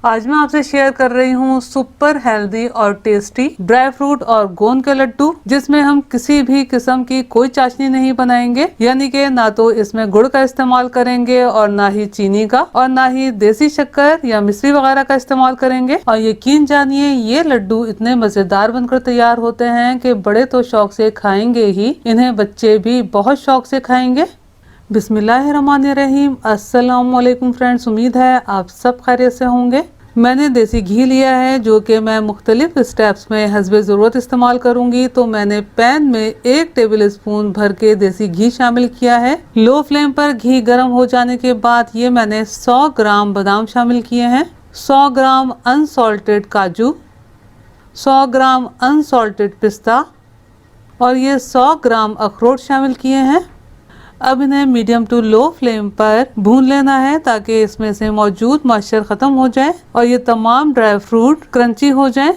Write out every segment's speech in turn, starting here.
आज मैं आपसे शेयर कर रही हूँ सुपर हेल्दी और टेस्टी ड्राई फ्रूट और गोंद के लड्डू, जिसमें हम किसी भी किस्म की कोई चाशनी नहीं बनाएंगे। यानी कि ना तो इसमें गुड़ का इस्तेमाल करेंगे और ना ही चीनी का और ना ही देसी शक्कर या मिश्री वगैरह का इस्तेमाल करेंगे। और यकीन जानिए ये लड्डू इतने मजेदार बनकर तैयार होते हैं कि बड़े तो शौक से खाएंगे ही, इन्हें बच्चे भी बहुत शौक से खाएंगे। बिस्मिल्लाहिर्रहमानिर्रहीम। अस्सलाम वालेकुम फ्रेंड्स, उम्मीद है आप सब खैरियत से होंगे। मैंने देसी घी लिया है जो कि मैं मुख्तलिफ स्टेप्स में हस्बे ज़रूरत इस्तेमाल करूंगी। तो मैंने पैन में 1 टेबल स्पून भर के देसी घी शामिल किया है। लो फ्लेम पर घी गर्म हो जाने के बाद ये मैंने 100 ग्राम बादाम शामिल किए हैं, 100 ग्राम अनसॉल्टेड काजू, 100 ग्राम अनसॉल्टेड पिस्ता और ये 100 ग्राम अखरोट शामिल किए हैं। अब इन्हें मीडियम टू लो फ्लेम पर भून लेना है ताकि इसमें से मौजूद मॉइस्चर खत्म हो जाए और ये तमाम ड्राई फ्रूट क्रंची हो जाए।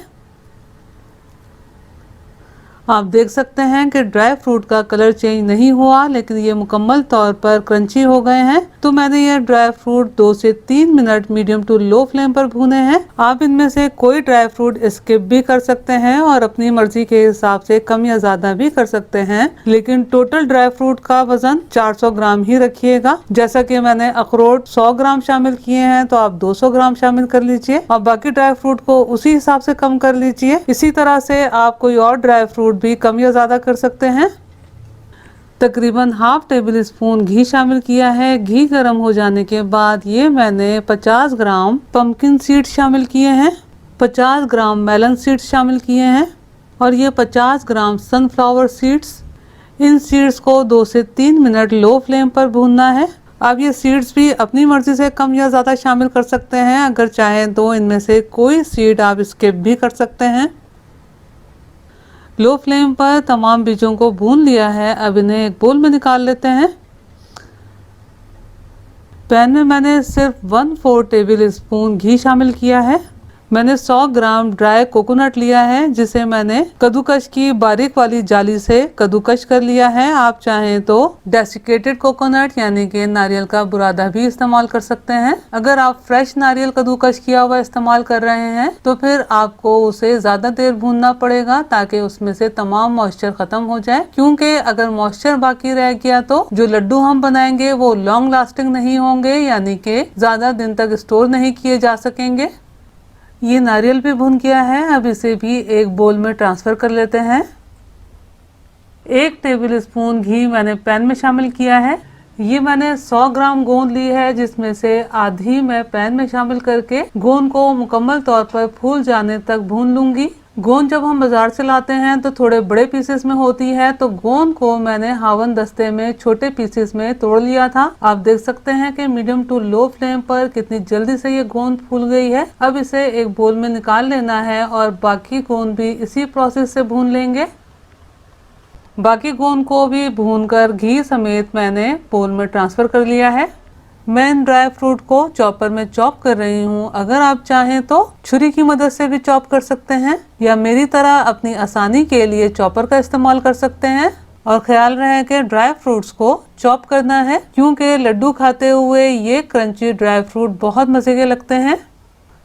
आप देख सकते हैं कि ड्राई फ्रूट का कलर चेंज नहीं हुआ, लेकिन ये मुकम्मल तौर पर क्रंची हो गए हैं। तो मैंने ये ड्राई फ्रूट 2 से 3 minute medium to low flame पर भूने हैं। आप इनमें से कोई ड्राई फ्रूट स्किप भी कर सकते हैं और अपनी मर्जी के हिसाब से कम या ज्यादा भी कर सकते हैं, लेकिन टोटल ड्राई फ्रूट का वजन 400 ग्राम ही रखिएगा। जैसा कि मैंने अखरोट 100 ग्राम शामिल किए हैं तो आप 200 ग्राम शामिल कर लीजिए और बाकी ड्राई फ्रूट को उसी हिसाब से कम कर लीजिए। इसी तरह से आप कोई और ड्राई फ्रूट भी कम या ज्यादा कर सकते हैं। तकरीबन हाफ टेबल स्पून घी शामिल किया है। घी गर्म हो जाने के बाद ये मैंने 50 ग्राम पंपकिन सीड्स शामिल किए हैं, 50 ग्राम मेलन सीड्स शामिल किए हैं और ये 50 ग्राम सनफ्लावर सीड्स। इन सीड्स को 2 से 3 मिनट लो फ्लेम पर भूनना है। अब ये सीड्स भी अपनी मर्जी से कम या ज़्यादा शामिल कर सकते हैं। अगर चाहें तो इनमें से कोई सीड आप स्किप भी कर सकते हैं। लो फ्लेम पर तमाम बीजों को भून लिया है। अब इन्हें एक बोल में निकाल लेते हैं। पैन में मैंने सिर्फ 1/4 टेबल स्पून घी शामिल किया है। मैंने 100 ग्राम ड्राई कोकोनट लिया है जिसे मैंने कद्दूकश की बारीक वाली जाली से कद्दूकश कर लिया है। आप चाहें तो डेसिकेटेड कोकोनट यानी कि नारियल का बुरादा भी इस्तेमाल कर सकते हैं। अगर आप फ्रेश नारियल कद्दूकश किया हुआ इस्तेमाल कर रहे हैं तो फिर आपको उसे ज्यादा देर भूनना पड़ेगा ताकि उसमें से तमाम मॉइस्चर खत्म हो जाए, क्योंकि अगर मॉइस्चर बाकी रह गया तो जो लड्डू हम बनाएंगे वो लॉन्ग लास्टिंग नहीं होंगे, यानी कि ज्यादा दिन तक स्टोर नहीं किए जा सकेंगे। ये नारियल भी भुन गया है। अब इसे भी एक बोल में ट्रांसफर कर लेते हैं। 1 टेबल स्पून घी मैंने पैन में शामिल किया है। ये मैंने 100 ग्राम गोंद ली है जिसमें से आधी मैं पैन में शामिल करके गोंद को मुकम्मल तौर पर फूल जाने तक भून लूंगी। गोंद जब हम बाजार से लाते हैं तो थोड़े बड़े पीसेस में होती है, तो गोंद को मैंने हावन दस्ते में छोटे पीसेस में तोड़ लिया था। आप देख सकते हैं कि मीडियम टू लो फ्लेम पर कितनी जल्दी से ये गोंद फूल गई है। अब इसे एक बोल में निकाल लेना है और बाकी गोंद भी इसी प्रोसेस से भून लेंगे। बाकी गोंद को भी भूनकर घी समेत मैंने बोल में ट्रांसफर कर लिया है। मैं इन ड्राई फ्रूट को चॉपर में चॉप कर रही हूँ। अगर आप चाहें तो छुरी की मदद से भी चॉप कर सकते हैं या मेरी तरह अपनी आसानी के लिए चॉपर का इस्तेमाल कर सकते हैं। और ख्याल रहे कि ड्राई फ्रूट्स को चॉप करना है, क्योंकि लड्डू खाते हुए ये क्रंची ड्राई फ्रूट बहुत मजे के लगते हैं।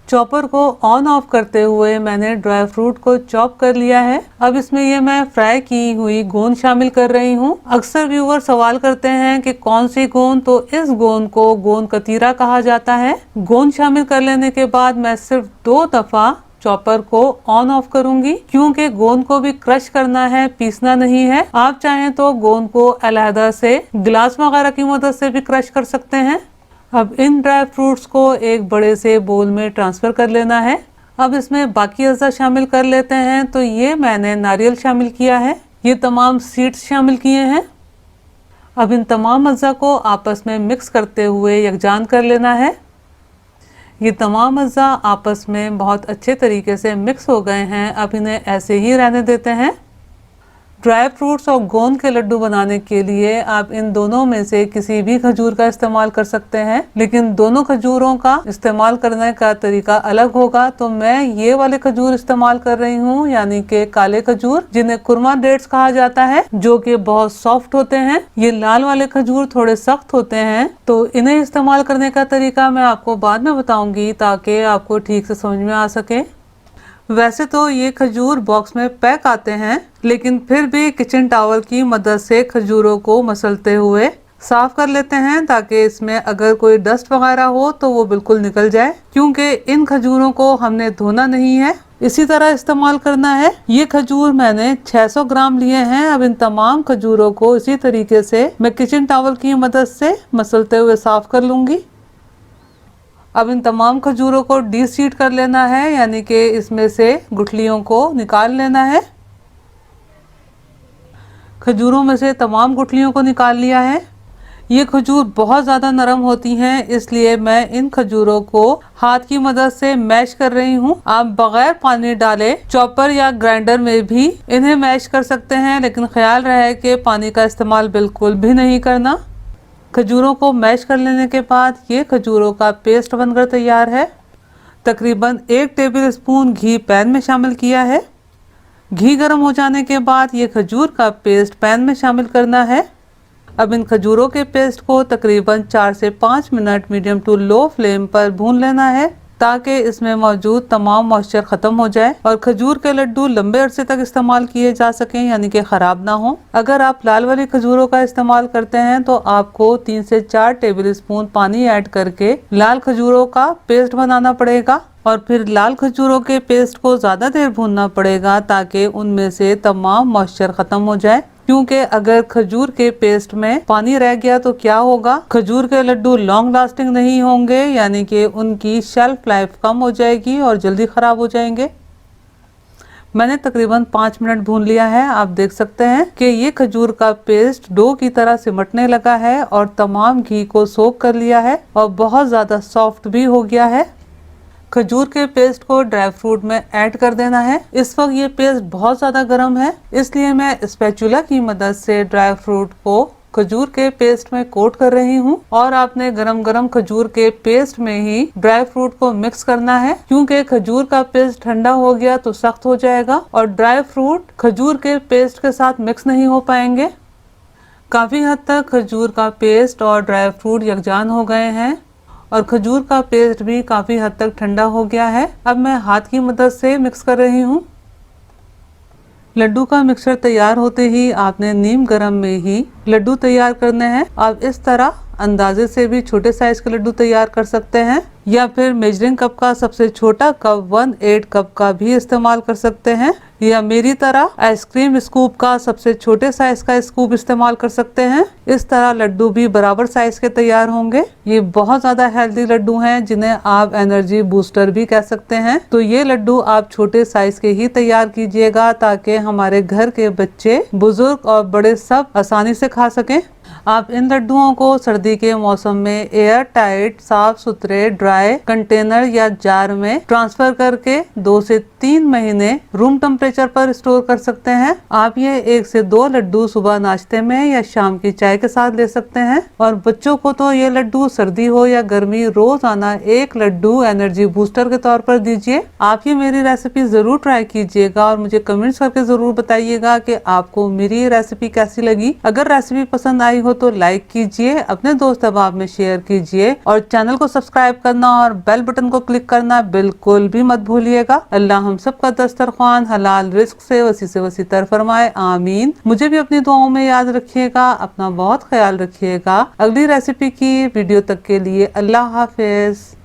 चॉपर को ऑन ऑफ करते हुए मैंने ड्राई फ्रूट को चॉप कर लिया है। अब इसमें ये मैं फ्राई की हुई गोंद शामिल कर रही हूँ। अक्सर व्यूअर सवाल करते हैं कि कौन सी गोंद, तो इस गोंद को गोंद कतीरा कहा जाता है। गोंद शामिल कर लेने के बाद मैं सिर्फ 2 दफा चॉपर को ऑन ऑफ करूंगी, क्योंकि गोंद को भी क्रश करना है, पीसना नहीं है। आप चाहें तो गोंद को अलहदा से गिलास वगैरह की मदद से भी क्रश कर सकते हैं। अब इन ड्राई फ्रूट्स को एक बड़े से बोल में ट्रांसफर कर लेना है। अब इसमें बाकी अज़ा शामिल कर लेते हैं। तो ये मैंने नारियल शामिल किया है, ये तमाम सीड्स शामिल किए हैं। अब इन तमाम अज़ा को आपस में मिक्स करते हुए यकजान कर लेना है। ये तमाम अज़ा आपस में बहुत अच्छे तरीके से मिक्स हो गए हैं। अब इन्हें ऐसे ही रहने देते हैं। ड्राई फ्रूट्स और गोंद के लड्डू बनाने के लिए आप इन दोनों में से किसी भी खजूर का इस्तेमाल कर सकते हैं, लेकिन दोनों खजूरों का इस्तेमाल करने का तरीका अलग होगा। तो मैं ये वाले खजूर इस्तेमाल कर रही हूँ, यानी कि काले खजूर, जिन्हें कुरमा डेट्स कहा जाता है, जो कि बहुत सॉफ्ट होते हैं। ये लाल वाले खजूर थोड़े सख्त होते हैं। तो इन्हें इस्तेमाल करने का तरीका मैं आपको बाद में बताऊंगी, ताकि आपको ठीक से समझ में आ सके। वैसे तो ये खजूर बॉक्स में पैक आते हैं, लेकिन फिर भी किचन टॉवल की मदद से खजूरों को मसलते हुए साफ कर लेते हैं, ताकि इसमें अगर कोई डस्ट वगैरह हो तो वो बिल्कुल निकल जाए, क्योंकि इन खजूरों को हमने धोना नहीं है, इसी तरह इस्तेमाल करना है। ये खजूर मैंने 600 ग्राम लिए हैं। अब इन तमाम खजूरों को इसी तरीके से मैं किचन टॉवल की मदद से मसलते हुए साफ कर लूंगी। अब इन तमाम खजूरों को डीसीड कर लेना है, यानी कि इसमें से गुठलियों को निकाल लेना है। खजूरों में से तमाम गुठलियों को निकाल लिया है। ये खजूर बहुत ज़्यादा नरम होती हैं, इसलिए मैं इन खजूरों को हाथ की मदद से मैश कर रही हूँ। आप बगैर पानी डाले चॉपर या ग्राइंडर में भी इन्हें मैश कर सकते हैं, लेकिन ख्याल रहे कि पानी का इस्तेमाल बिल्कुल भी नहीं करना। खजूरों को मैश कर लेने के बाद ये खजूरों का पेस्ट बनकर तैयार है। तकरीबन 1 टेबल स्पून घी पैन में शामिल किया है। घी गर्म हो जाने के बाद ये खजूर का पेस्ट पैन में शामिल करना है। अब इन खजूरों के पेस्ट को तकरीबन 4 से 5 minute medium to low flame पर भून लेना है, ताकि इसमें मौजूद तमाम मॉइस्चर खत्म हो जाए और खजूर के लड्डू लंबे अरसे तक इस्तेमाल किए जा सकें, यानी कि खराब ना हो। अगर आप लाल वाली खजूरों का इस्तेमाल करते हैं तो आपको 3 से 4 टेबल स्पून पानी ऐड करके लाल खजूरों का पेस्ट बनाना पड़ेगा, और फिर लाल खजूरों के पेस्ट को ज्यादा देर भूनना पड़ेगा, ताकि उनमें से तमाम मॉइस्चर खत्म हो जाए। क्योंकि अगर खजूर के पेस्ट में पानी रह गया तो क्या होगा, खजूर के लड्डू लॉन्ग लास्टिंग नहीं होंगे, यानी कि उनकी शेल्फ लाइफ कम हो जाएगी और जल्दी खराब हो जाएंगे। मैंने तकरीबन 5 मिनट भून लिया है। आप देख सकते हैं कि ये खजूर का पेस्ट डो की तरह सिमटने लगा है और तमाम घी को सोख कर लिया है और बहुत ज्यादा सॉफ्ट भी हो गया है। खजूर के पेस्ट को ड्राई फ्रूट में ऐड कर देना है। इस वक्त ये पेस्ट बहुत ज्यादा गर्म है, इसलिए मैं स्पैचुला की मदद से ड्राई फ्रूट को खजूर के पेस्ट में कोट कर रही हूँ। और आपने गरम गरम खजूर के पेस्ट में ही ड्राई फ्रूट को मिक्स करना है, क्योंकि खजूर का पेस्ट ठंडा हो गया तो सख्त हो जाएगा और ड्राई फ्रूट खजूर के पेस्ट के साथ मिक्स नहीं हो पाएंगे। काफी हद तक खजूर का पेस्ट और ड्राई फ्रूट यकजान हो गए हैं और खजूर का पेस्ट भी काफी हद तक ठंडा हो गया है। अब मैं हाथ की मदद से मिक्स कर रही हूँ। लड्डू का मिक्सचर तैयार होते ही आपने नीम गरम में ही लड्डू तैयार करने हैं। आप इस तरह अंदाजे से भी छोटे साइज के लड्डू तैयार कर सकते हैं, या फिर मेजरिंग कप का सबसे छोटा कप 1/8 कप का भी इस्तेमाल कर सकते हैं, या मेरी तरह आइसक्रीम स्कूप का सबसे छोटे साइज का स्कूप इस्तेमाल कर सकते हैं। इस तरह लड्डू भी बराबर साइज के तैयार होंगे। ये बहुत ज्यादा हेल्दी लड्डू हैं, जिन्हें आप एनर्जी बूस्टर भी कह सकते हैं। तो ये लड्डू आप छोटे साइज के ही तैयार कीजिएगा, ताकि हमारे घर के बच्चे, बुजुर्ग और बड़े सब आसानी से खा सकें। आप इन लड्डुओं को सर्दी के मौसम में एयर टाइट, साफ सुथरे, ड्राई कंटेनर या जार में ट्रांसफर करके 2 से 3 महीने रूम टेम्परेचर पर स्टोर कर सकते हैं। आप ये 1 से 2 लड्डू सुबह नाश्ते में या शाम की चाय के साथ ले सकते हैं। और बच्चों को तो ये लड्डू सर्दी हो या गर्मी रोजाना 1 लड्डू एनर्जी बूस्टर के तौर पर दीजिए। आप ये मेरी रेसिपी जरूर ट्राई कीजिएगा और मुझे कमेंट्स करके जरूर बताइएगा कि आपको मेरी ये रेसिपी कैसी लगी। अगर रेसिपी पसंद आई हो तो लाइक कीजिए, अपने दोस्त अहबाब में शेयर कीजिए और चैनल को सब्सक्राइब करना और बेल बटन को क्लिक करना बिल्कुल भी मत भूलिएगा। अल्लाह हम सब का दस्तरखान हलाल रिस्क से वसी तर फरमाए, आमीन। मुझे भी अपनी दुआओं में याद रखिएगा। अपना बहुत ख्याल रखिएगा। अगली रेसिपी की वीडियो तक के लिए अल्लाह हाफिज।